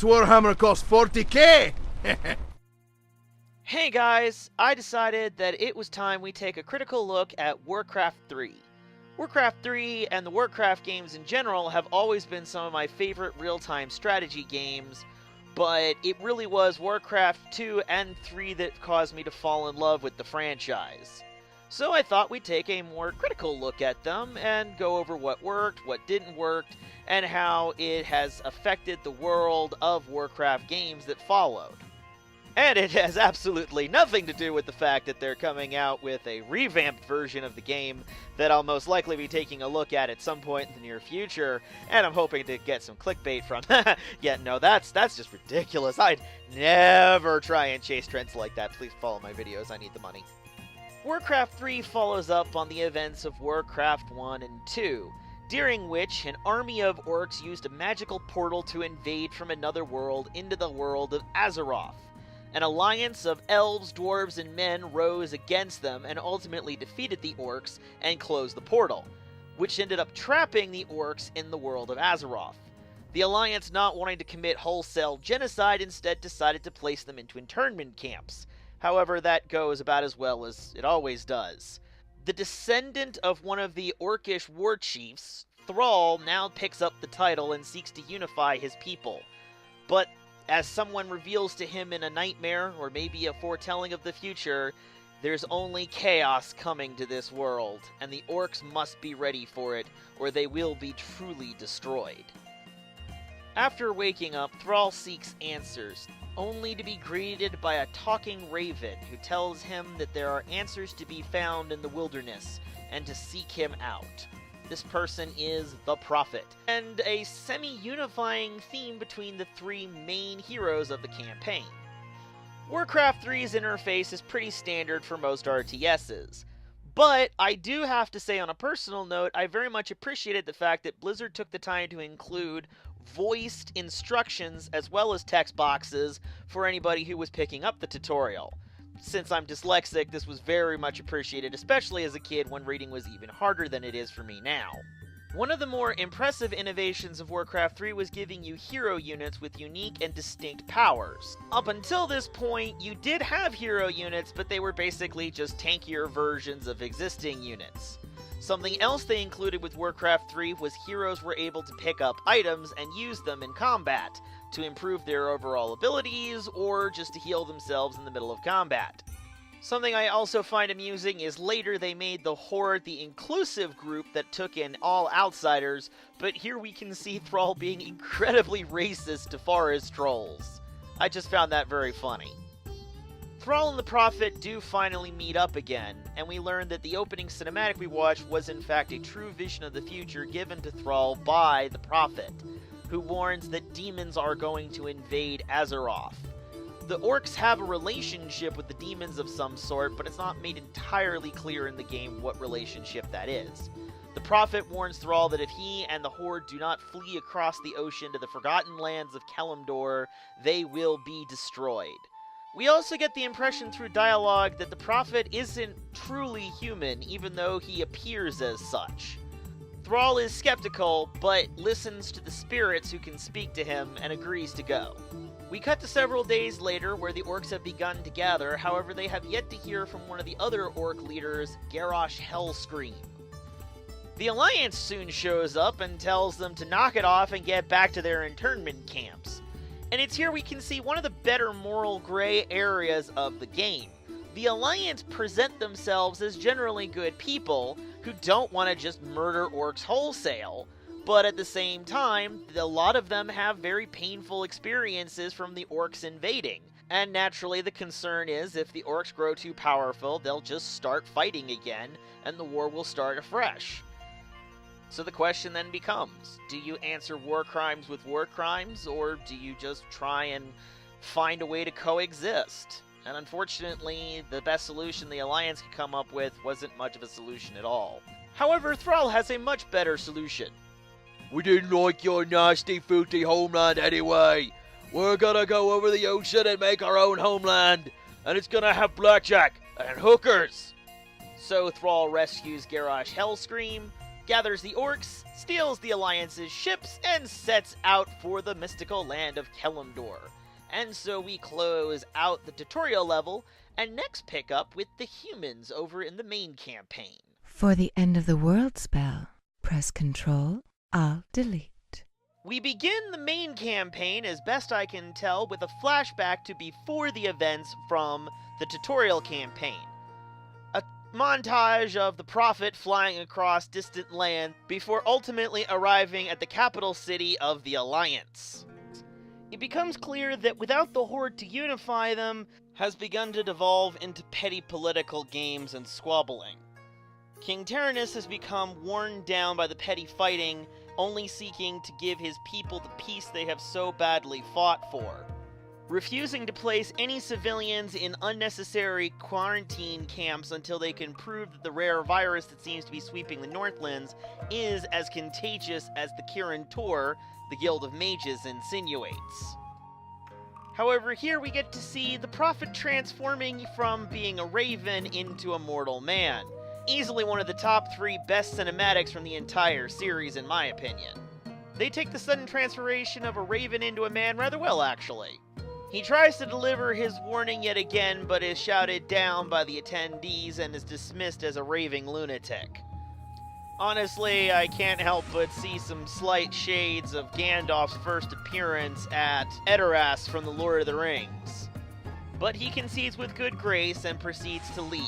Warhammer costs 40k! Hey guys, I decided that it was time we take a critical look at Warcraft 3. Warcraft 3 and the Warcraft games in general have always been some of my favorite real-time strategy games, but it really was Warcraft 2 and 3 that caused me to fall in love with the franchise. So I thought we'd take a more critical look at them and go over what worked, what didn't work, and how it has affected the world of Warcraft games that followed. And it has absolutely nothing to do with the fact that they're coming out with a revamped version of the game that I'll most likely be taking a look at some point in the near future, and I'm hoping to get some clickbait from. Yeah, no, that's just ridiculous. I'd never try and chase trends like that. Please follow my videos, I need the money. Warcraft 3 follows up on the events of Warcraft 1 and 2, during which an army of orcs used a magical portal to invade from another world into the world of Azeroth. An alliance of elves, dwarves, and men rose against them and ultimately defeated the orcs and closed the portal, which ended up trapping the orcs in the world of Azeroth. The alliance, not wanting to commit wholesale genocide, instead decided to place them into internment camps. However, that goes about as well as it always does. The descendant of one of the orcish war chiefs, Thrall, now picks up the title and seeks to unify his people. But as someone reveals to him in a nightmare, or maybe a foretelling of the future, there's only chaos coming to this world, and the orcs must be ready for it, or they will be truly destroyed. After waking up, Thrall seeks answers, only to be greeted by a talking raven who tells him that there are answers to be found in the wilderness, and to seek him out. This person is the Prophet, and a semi-unifying theme between the three main heroes of the campaign. Warcraft 3's interface is pretty standard for most RTSs, but I do have to say on a personal note, I very much appreciated the fact that Blizzard took the time to include voiced instructions as well as text boxes for anybody who was picking up the tutorial. Since I'm dyslexic, this was very much appreciated, especially as a kid when reading was even harder than it is for me now. One of the more impressive innovations of Warcraft 3 was giving you hero units with unique and distinct powers. Up until this point, you did have hero units, but they were basically just tankier versions of existing units. Something else they included with Warcraft 3 was heroes were able to pick up items and use them in combat, to improve their overall abilities, or just to heal themselves in the middle of combat. Something I also find amusing is later they made the Horde the inclusive group that took in all outsiders, but here we can see Thrall being incredibly racist to forest trolls. I just found that very funny. Thrall and the Prophet do finally meet up again, and we learn that the opening cinematic we watched was in fact a true vision of the future given to Thrall by the Prophet, who warns that demons are going to invade Azeroth. The orcs have a relationship with the demons of some sort, but it's not made entirely clear in the game what relationship that is. The Prophet warns Thrall that if he and the Horde do not flee across the ocean to the Forgotten Lands of Kalimdor, they will be destroyed. We also get the impression through dialogue that the Prophet isn't truly human, even though he appears as such. Thrall is skeptical, but listens to the spirits who can speak to him and agrees to go. We cut to several days later where the orcs have begun to gather, however they have yet to hear from one of the other orc leaders, Garrosh Hellscream. The Alliance soon shows up and tells them to knock it off and get back to their internment camps. And it's here we can see one of the better moral gray areas of the game. The Alliance present themselves as generally good people who don't want to just murder orcs wholesale, but at the same time, a lot of them have very painful experiences from the orcs invading. And naturally the concern is if the orcs grow too powerful, they'll just start fighting again, and the war will start afresh. So the question then becomes, do you answer war crimes with war crimes, or do you just try and find a way to coexist? And unfortunately, the best solution the Alliance could come up with wasn't much of a solution at all. However, Thrall has a much better solution. We didn't like your nasty, fruity homeland anyway. We're gonna go over the ocean and make our own homeland, and it's gonna have blackjack and hookers. So Thrall rescues Garrosh Hellscream, gathers the orcs, steals the Alliance's ships, and sets out for the mystical land of Kelemdor. And so we close out the tutorial level, and next pick up with the humans over in the main campaign. For the end of the world spell, press Ctrl, Alt, Delete. We begin the main campaign, as best I can tell, with a flashback to before the events from the tutorial campaign. A montage of the Prophet flying across distant land before ultimately arriving at the capital city of the Alliance. It becomes clear that without the Horde to unify them, has begun to devolve into petty political games and squabbling. King Tyrannus has become worn down by the petty fighting, only seeking to give his people the peace they have so badly fought for. Refusing to place any civilians in unnecessary quarantine camps until they can prove that the rare virus that seems to be sweeping the Northlands is as contagious as the Kirin Tor, the Guild of Mages, insinuates. However, here we get to see the Prophet transforming from being a raven into a mortal man. Easily one of the top 3 best cinematics from the entire series, in my opinion. They take the sudden transformation of a raven into a man rather well, actually. He tries to deliver his warning yet again, but is shouted down by the attendees and is dismissed as a raving lunatic. Honestly, I can't help but see some slight shades of Gandalf's first appearance at Edoras from The Lord of the Rings. But he concedes with good grace and proceeds to leave,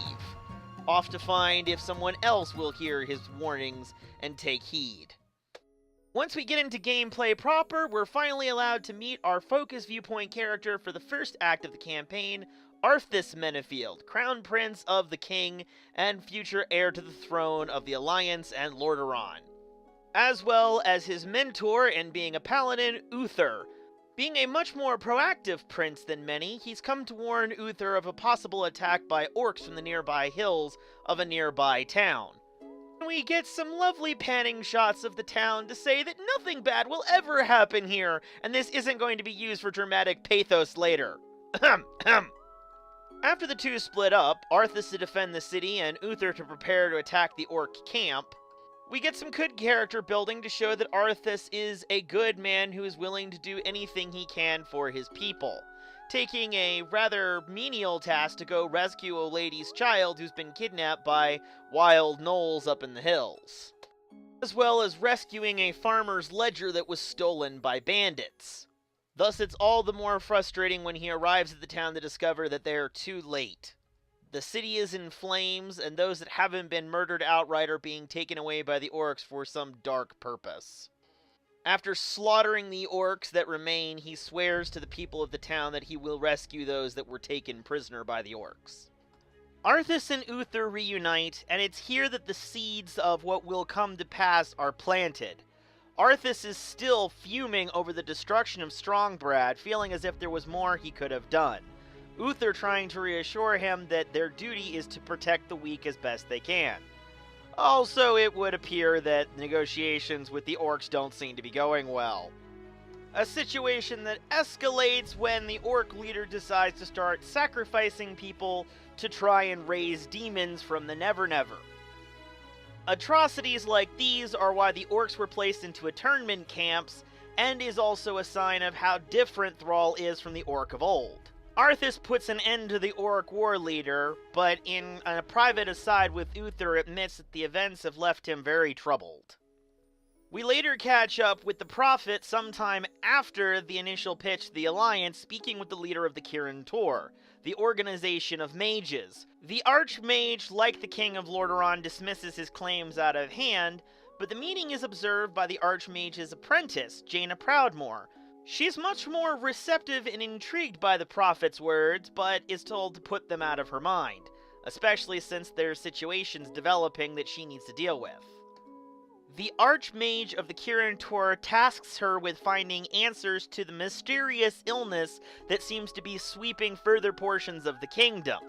off to find if someone else will hear his warnings and take heed. Once we get into gameplay proper, we're finally allowed to meet our focus viewpoint character for the first act of the campaign, Arthas Mennefield, Crown Prince of the King and future heir to the throne of the Alliance and Lordaeron, as well as his mentor and being a paladin, Uther. Being a much more proactive prince than many, he's come to warn Uther of a possible attack by orcs from the nearby hills of a nearby town. We get some lovely panning shots of the town to say that nothing bad will ever happen here, and this isn't going to be used for dramatic pathos later. After the two split up, Arthas to defend the city and Uther to prepare to attack the orc camp, we get some good character building to show that Arthas is a good man who is willing to do anything he can for his people, taking a rather menial task to go rescue a lady's child who's been kidnapped by wild gnolls up in the hills, as well as rescuing a farmer's ledger that was stolen by bandits. Thus, it's all the more frustrating when he arrives at the town to discover that they are too late. The city is in flames, and those that haven't been murdered outright are being taken away by the orcs for some dark purpose. After slaughtering the orcs that remain, he swears to the people of the town that he will rescue those that were taken prisoner by the orcs. Arthas and Uther reunite, and it's here that the seeds of what will come to pass are planted. Arthas is still fuming over the destruction of Strongbad, feeling as if there was more he could have done. Uther trying to reassure him that their duty is to protect the weak as best they can. Also, it would appear that negotiations with the orcs don't seem to be going well. A situation that escalates when the orc leader decides to start sacrificing people to try and raise demons from the Never Never. Atrocities like these are why the orcs were placed into internment camps, and is also a sign of how different Thrall is from the orc of old. Arthas puts an end to the orc war leader, but in a private aside with Uther admits that the events have left him very troubled. We later catch up with the Prophet sometime after the initial pitch to the Alliance, speaking with the leader of the Kirin Tor, the organization of mages. The Archmage, like the King of Lordaeron, dismisses his claims out of hand, but the meeting is observed by the Archmage's apprentice, Jaina Proudmoore. She's much more receptive and intrigued by the Prophet's words, but is told to put them out of her mind, especially since there's situations developing that she needs to deal with. The Archmage of the Kirin Tor tasks her with finding answers to the mysterious illness that seems to be sweeping further portions of the kingdom.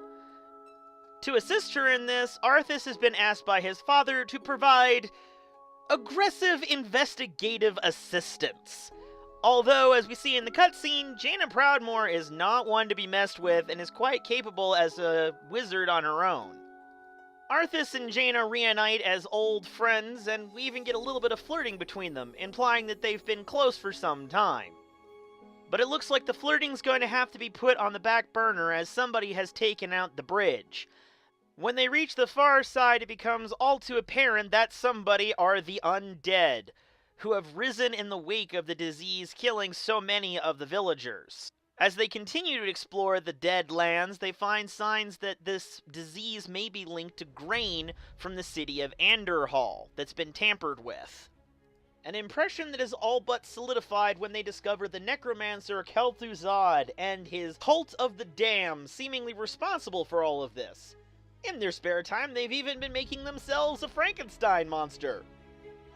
To assist her in this, Arthas has been asked by his father to provide aggressive investigative assistance. Although, as we see in the cutscene, Jaina Proudmoore is not one to be messed with and is quite capable as a wizard on her own. Arthas and Jaina reunite as old friends, and we even get a little bit of flirting between them, implying that they've been close for some time. But it looks like the flirting's going to have to be put on the back burner as somebody has taken out the bridge. When they reach the far side, it becomes all too apparent that somebody are the undead, who have risen in the wake of the disease killing so many of the villagers. As they continue to explore the dead lands, they find signs that this disease may be linked to grain from the city of Anderhall that's been tampered with. An impression that is all but solidified when they discover the necromancer Kel'Thuzad and his cult of the Damned seemingly responsible for all of this. In their spare time, they've even been making themselves a Frankenstein monster.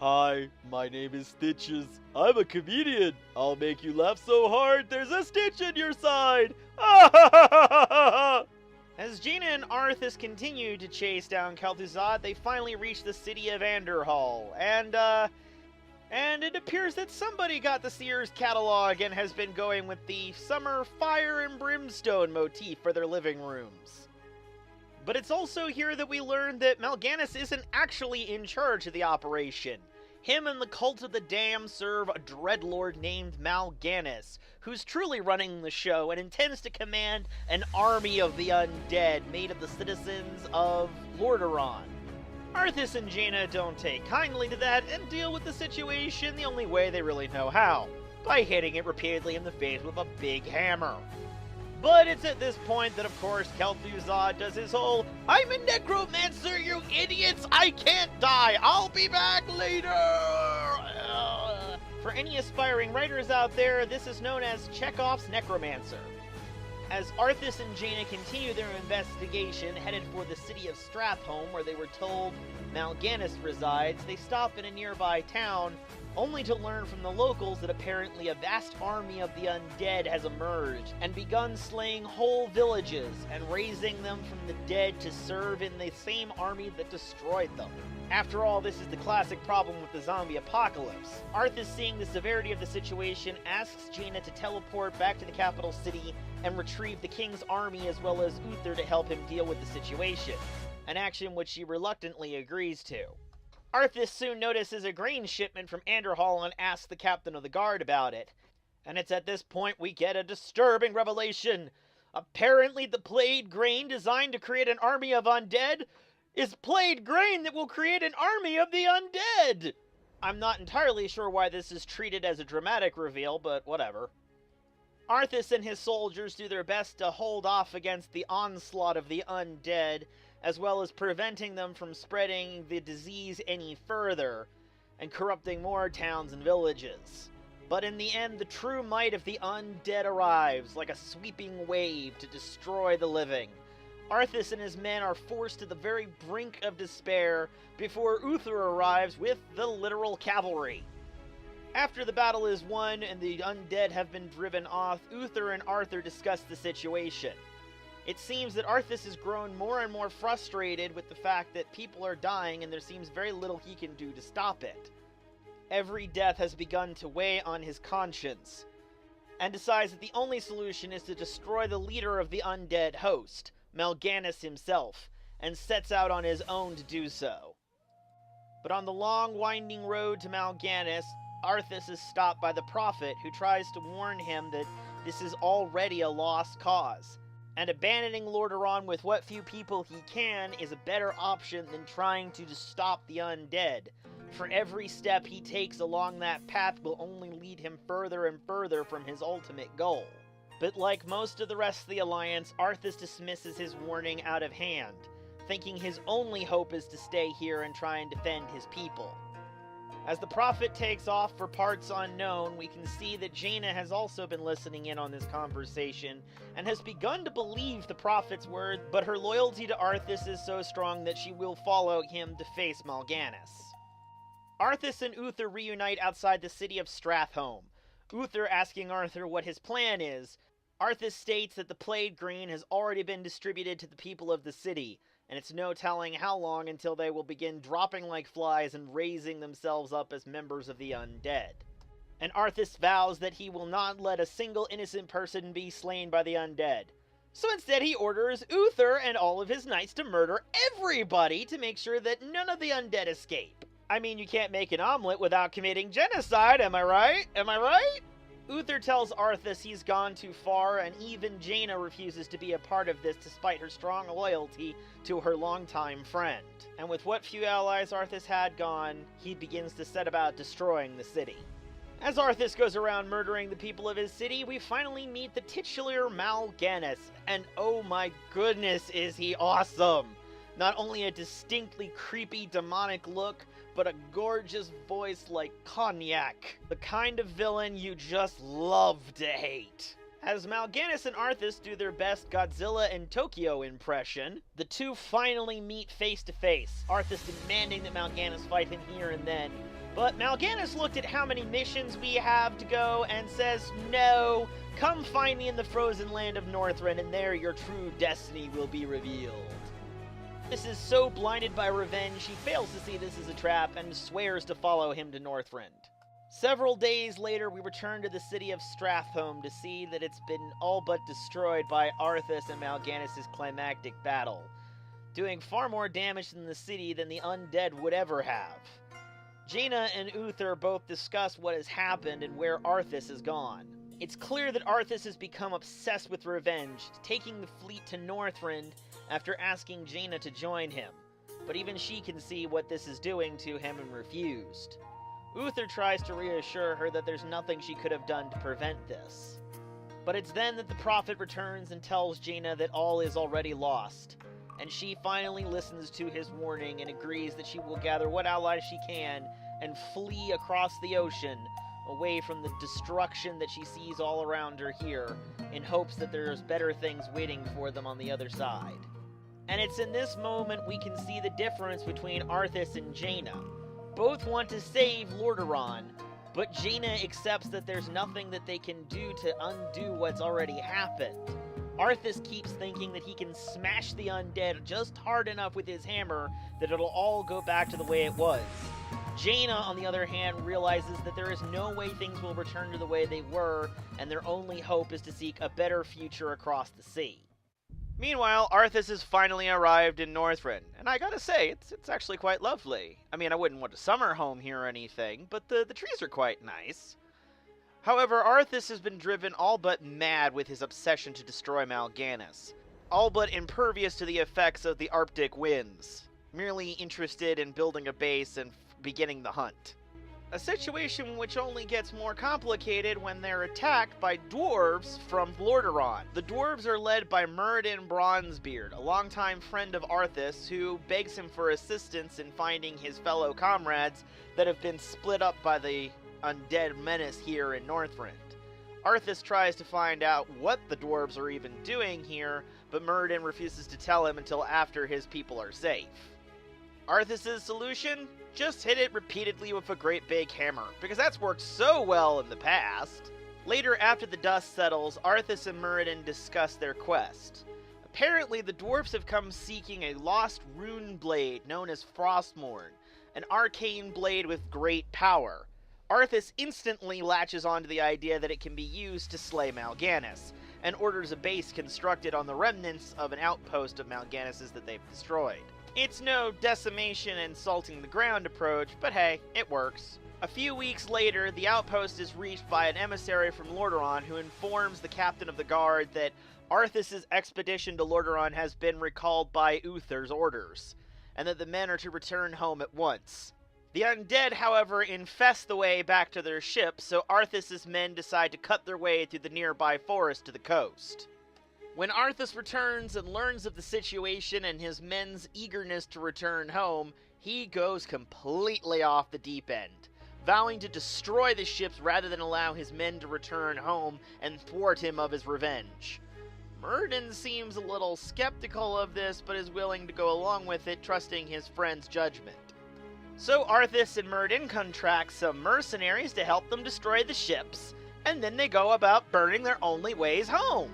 Hi, my name is Stitches. I'm a comedian. I'll make you laugh so hard there's a stitch in your side. As Jaina and Arthas continue to chase down Kel'Thuzad, they finally reach the city of Anderhall, and it appears that somebody got the Sears catalog and has been going with the summer fire and brimstone motif for their living rooms. But it's also here that we learn that Mal'Ganis isn't actually in charge of the operation. Him and the Cult of the Damned serve a dreadlord named Mal'Ganis, who's truly running the show and intends to command an army of the undead made of the citizens of Lordaeron. Arthas and Jaina don't take kindly to that and deal with the situation the only way they really know how, by hitting it repeatedly in the face with a big hammer. But it's at this point that, of course, Kel'Thuzad does his whole, "I'm a necromancer, you idiots! I can't die! I'll be back later!" For any aspiring writers out there, this is known as Chekhov's necromancer. As Arthas and Jaina continue their investigation, headed for the city of Stratholme, where they were told Mal'Ganis resides, they stop in a nearby town, only to learn from the locals that apparently a vast army of the undead has emerged and begun slaying whole villages and raising them from the dead to serve in the same army that destroyed them. After all, this is the classic problem with the zombie apocalypse. Arthas, seeing the severity of the situation, asks Jaina to teleport back to the capital city and retrieve the king's army as well as Uther to help him deal with the situation, an action which she reluctantly agrees to. Arthas soon notices a grain shipment from Anderhall and asks the captain of the guard about it. And it's at this point we get a disturbing revelation. Apparently the played grain designed to create an army of undead is played grain that will create an army of the undead! I'm not entirely sure why this is treated as a dramatic reveal, but whatever. Arthas and his soldiers do their best to hold off against the onslaught of the undead, as well as preventing them from spreading the disease any further and corrupting more towns and villages. But in the end, the true might of the undead arrives like a sweeping wave to destroy the living. Arthas and his men are forced to the very brink of despair before Uther arrives with the literal cavalry. After the battle is won and the undead have been driven off, Uther and Arthur discuss the situation. It seems that Arthas has grown more and more frustrated with the fact that people are dying and there seems very little he can do to stop it. Every death has begun to weigh on his conscience, and decides that the only solution is to destroy the leader of the undead host, Mal'Ganis himself, and sets out on his own to do so. But on the long, winding road to Mal'Ganis, Arthas is stopped by the prophet, who tries to warn him that this is already a lost cause, and abandoning Lordaeron with what few people he can is a better option than trying to stop the undead, for every step he takes along that path will only lead him further and further from his ultimate goal. But like most of the rest of the Alliance, Arthas dismisses his warning out of hand, thinking his only hope is to stay here and try and defend his people. As the prophet takes off for parts unknown, we can see that Jaina has also been listening in on this conversation, and has begun to believe the prophet's word, but her loyalty to Arthas is so strong that she will follow him to face Mal'Ganis. Arthas and Uther reunite outside the city of Stratholme, Uther asking Arthur what his plan is. Arthas states that the plague grain has already been distributed to the people of the city, and it's no telling how long until they will begin dropping like flies and raising themselves up as members of the undead. And Arthas vows that he will not let a single innocent person be slain by the undead. So instead he orders Uther and all of his knights to murder everybody to make sure that none of the undead escape. I mean, you can't make an omelet without committing genocide, am I right? Am I right? Uther tells Arthas he's gone too far, and even Jaina refuses to be a part of this despite her strong loyalty to her longtime friend. And with what few allies Arthas had gone, he begins to set about destroying the city. As Arthas goes around murdering the people of his city, we finally meet the titular Mal'Ganis, and oh my goodness is he awesome! Not only a distinctly creepy demonic look, but a gorgeous voice like cognac. The kind of villain you just love to hate. As Mal'Ganis and Arthas do their best Godzilla and Tokyo impression, the two finally meet face to face, Arthas demanding that Mal'Ganis fight him here and then. But Mal'Ganis looked at how many missions we have to go and says, no, come find me in the frozen land of Northrend, and there your true destiny will be revealed. This is so blinded by revenge, she fails to see this as a trap and swears to follow him to Northrend. Several days later, we return to the city of Strathholm to see that it's been all but destroyed by Arthas and Mal'Ganis' climactic battle, doing far more damage in the city than the undead would ever have. Jaina and Uther both discuss what has happened and where Arthas has gone. It's clear that Arthas has become obsessed with revenge, taking the fleet to Northrend after asking Jaina to join him, but even she can see what this is doing to him and refused. Uther tries to reassure her that there's nothing she could have done to prevent this. But it's then that the prophet returns and tells Jaina that all is already lost, and she finally listens to his warning and agrees that she will gather what allies she can and flee across the ocean away from the destruction that she sees all around her here, in hopes that there's better things waiting for them on the other side. And it's in this moment we can see the difference between Arthas and Jaina. Both want to save Lordaeron, but Jaina accepts that there's nothing that they can do to undo what's already happened. Arthas keeps thinking that he can smash the undead just hard enough with his hammer that it'll all go back to the way it was. Jaina, on the other hand, realizes that there is no way things will return to the way they were, and their only hope is to seek a better future across the sea. Meanwhile, Arthas has finally arrived in Northrend, and I gotta say, it's actually quite lovely. I mean, I wouldn't want a summer home here or anything, but the trees are quite nice. However, Arthas has been driven all but mad with his obsession to destroy Mal'Ganis, all but impervious to the effects of the Arctic winds, merely interested in building a base and beginning the hunt. A situation which only gets more complicated when they're attacked by dwarves from Lordaeron. The dwarves are led by Muradin Bronzebeard, a longtime friend of Arthas, who begs him for assistance in finding his fellow comrades that have been split up by the undead menace here in Northrend. Arthas tries to find out what the dwarves are even doing here, but Muradin refuses to tell him until after his people are safe. Arthas' solution? Just hit it repeatedly with a great big hammer, because that's worked so well in the past. Later, after the dust settles, Arthas and Muradin discuss their quest. Apparently, the dwarves have come seeking a lost rune blade known as Frostmourne, an arcane blade with great power. Arthas instantly latches onto the idea that it can be used to slay Mal'Ganis, and orders a base constructed on the remnants of an outpost of Mal'Ganis' that they've destroyed. It's no decimation and salting the ground approach, but hey, it works. A few weeks later, the outpost is reached by an emissary from Lordaeron who informs the captain of the guard that Arthas' expedition to Lordaeron has been recalled by Uther's orders, and that the men are to return home at once. The undead, however, infest the way back to their ship, so Arthas' men decide to cut their way through the nearby forest to the coast. When Arthas returns and learns of the situation and his men's eagerness to return home, he goes completely off the deep end, vowing to destroy the ships rather than allow his men to return home and thwart him of his revenge. Muradin seems a little skeptical of this, but is willing to go along with it, trusting his friend's judgment. So Arthas and Muradin contract some mercenaries to help them destroy the ships, and then they go about burning their only ways home.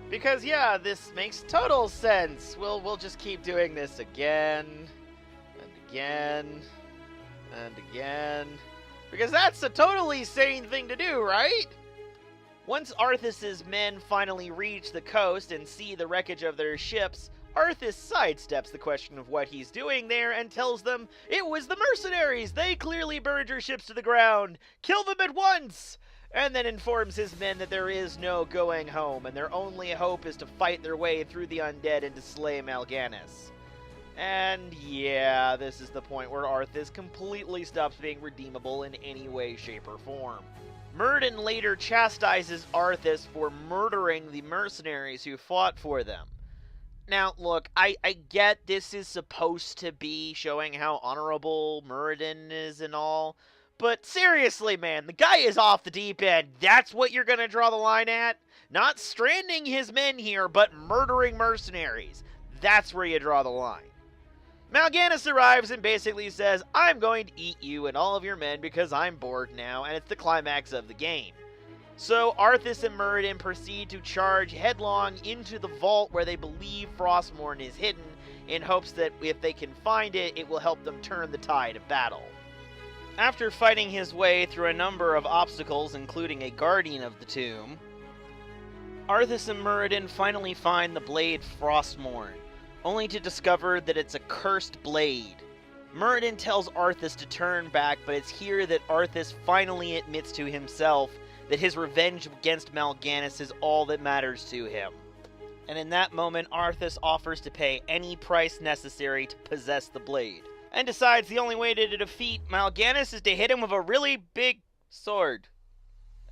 Because yeah, this makes total sense. We'll just keep doing this again, and again, and again. Because that's a totally sane thing to do, right? Once Arthas's men finally reach the coast and see the wreckage of their ships, Arthas sidesteps the question of what he's doing there and tells them it was the mercenaries! They clearly burned your ships to the ground! Kill them at once! And then informs his men that there is no going home, and their only hope is to fight their way through the undead and to slay Mal'Ganis. And yeah, this is the point where Arthas completely stops being redeemable in any way, shape, or form. Myrddin later chastises Arthas for murdering the mercenaries who fought for them. Now, look, I get this is supposed to be showing how honorable Myrddin is and all, but seriously, man, the guy is off the deep end. That's what you're going to draw the line at? Not stranding his men here, but murdering mercenaries. That's where you draw the line. Mal'Ganis arrives and basically says, I'm going to eat you and all of your men because I'm bored now, and it's the climax of the game. So Arthas and Myrddin proceed to charge headlong into the vault where they believe Frostmourne is hidden, in hopes that if they can find it, it will help them turn the tide of battle. After fighting his way through a number of obstacles, including a guardian of the tomb, Arthas and Myrddin finally find the blade Frostmourne, only to discover that it's a cursed blade. Myrddin tells Arthas to turn back, but it's here that Arthas finally admits to himself that his revenge against Mal'Ganis is all that matters to him. And in that moment, Arthas offers to pay any price necessary to possess the blade, and decides the only way to defeat Mal'Ganis is to hit him with a really big sword.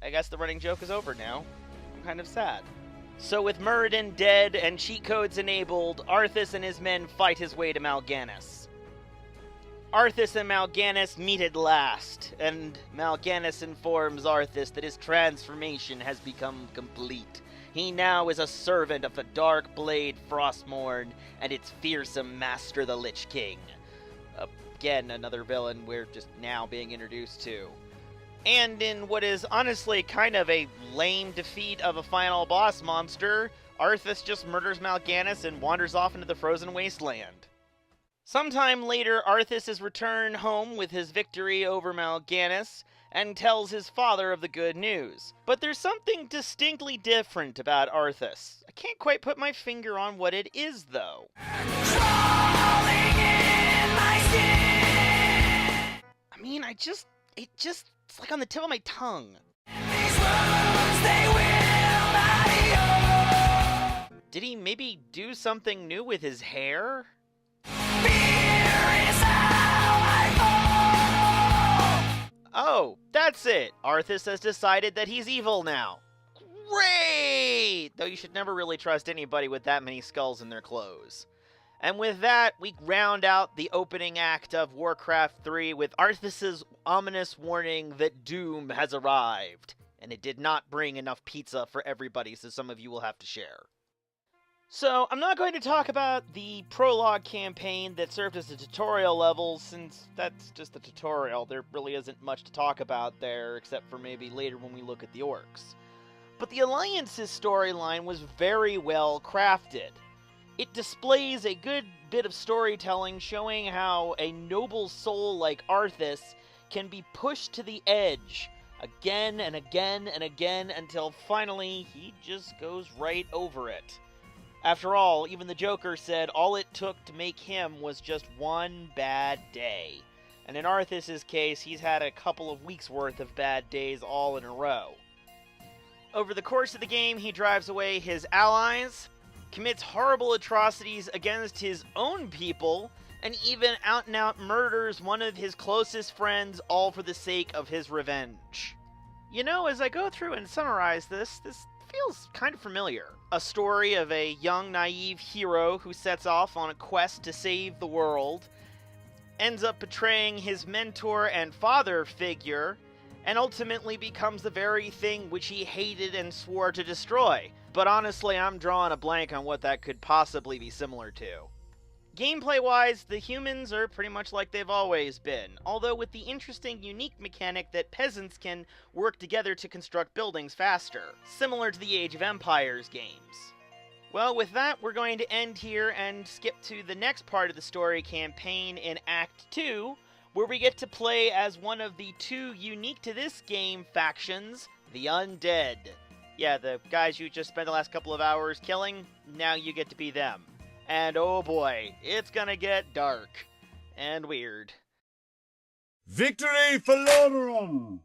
I guess the running joke is over now. I'm kind of sad. So with Myrddin dead and cheat codes enabled, Arthas and his men fight his way to Mal'Ganis. Arthas and Mal'Ganis meet at last, and Mal'Ganis informs Arthas that his transformation has become complete. He now is a servant of the Dark Blade Frostmourne and its fearsome master, the Lich King. Again, another villain we're just now being introduced to. And in what is honestly kind of a lame defeat of a final boss monster, Arthas just murders Mal'Ganis and wanders off into the frozen wasteland. Sometime later, Arthas is returned home with his victory over Mal'Ganis and tells his father of the good news. But there's something distinctly different about Arthas. I can't quite put my finger on what it is, though. I mean, it's like on the tip of my tongue. Did he maybe do something new with his hair? Oh, that's it. Arthas has decided that he's evil now. Great! Though you should never really trust anybody with that many skulls in their clothes. And with that, we round out the opening act of Warcraft 3 with Arthas' ominous warning that doom has arrived. And it did not bring enough pizza for everybody, so some of you will have to share. So, I'm not going to talk about the prologue campaign that served as a tutorial level, since that's just a tutorial. There really isn't much to talk about there, except for maybe later when we look at the orcs. But the Alliance's storyline was very well crafted. It displays a good bit of storytelling showing how a noble soul like Arthas can be pushed to the edge again and again and again until finally he just goes right over it. After all, even the Joker said all it took to make him was just one bad day. And in Arthas' case, he's had a couple of weeks' worth of bad days all in a row. Over the course of the game, he drives away his allies, commits horrible atrocities against his own people, and even out-and-out murders one of his closest friends, all for the sake of his revenge. You know, as I go through and summarize this feels kind of familiar. A story of a young, naive hero who sets off on a quest to save the world, ends up betraying his mentor and father figure, and ultimately becomes the very thing which he hated and swore to destroy. But honestly, I'm drawing a blank on what that could possibly be similar to. Gameplay-wise, the humans are pretty much like they've always been, although with the interesting, unique mechanic that peasants can work together to construct buildings faster, similar to the Age of Empires games. Well, with that, we're going to end here and skip to the next part of the story campaign in Act 2, where we get to play as one of the two unique to this game factions, the Undead. Yeah, the guys you just spent the last couple of hours killing, now you get to be them. And oh boy, it's gonna get dark. And weird. Victory for Lordaeron!